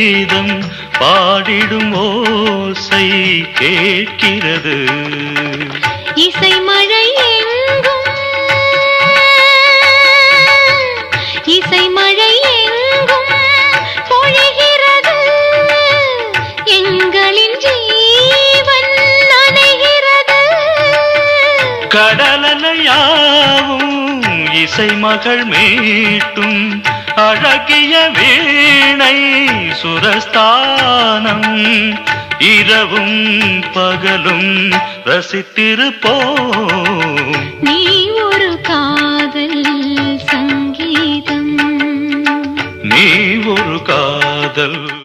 கீதம் பாடிடும் ஓசை கேட்கிறது. இசை மழை எங்கும் இசை மழை எங்கும் பொழிகிறது. எங்களின் ஜீவன் நனைகிறது. கடலலையாவும் இசை மகள் மீட்டும் அழகிய வீணை சுரஸ்தானம். இரவும் பகலும் ரசித்திருப்போம். நீ ஒரு காதல் சங்கீதம். நீ ஒரு காதல்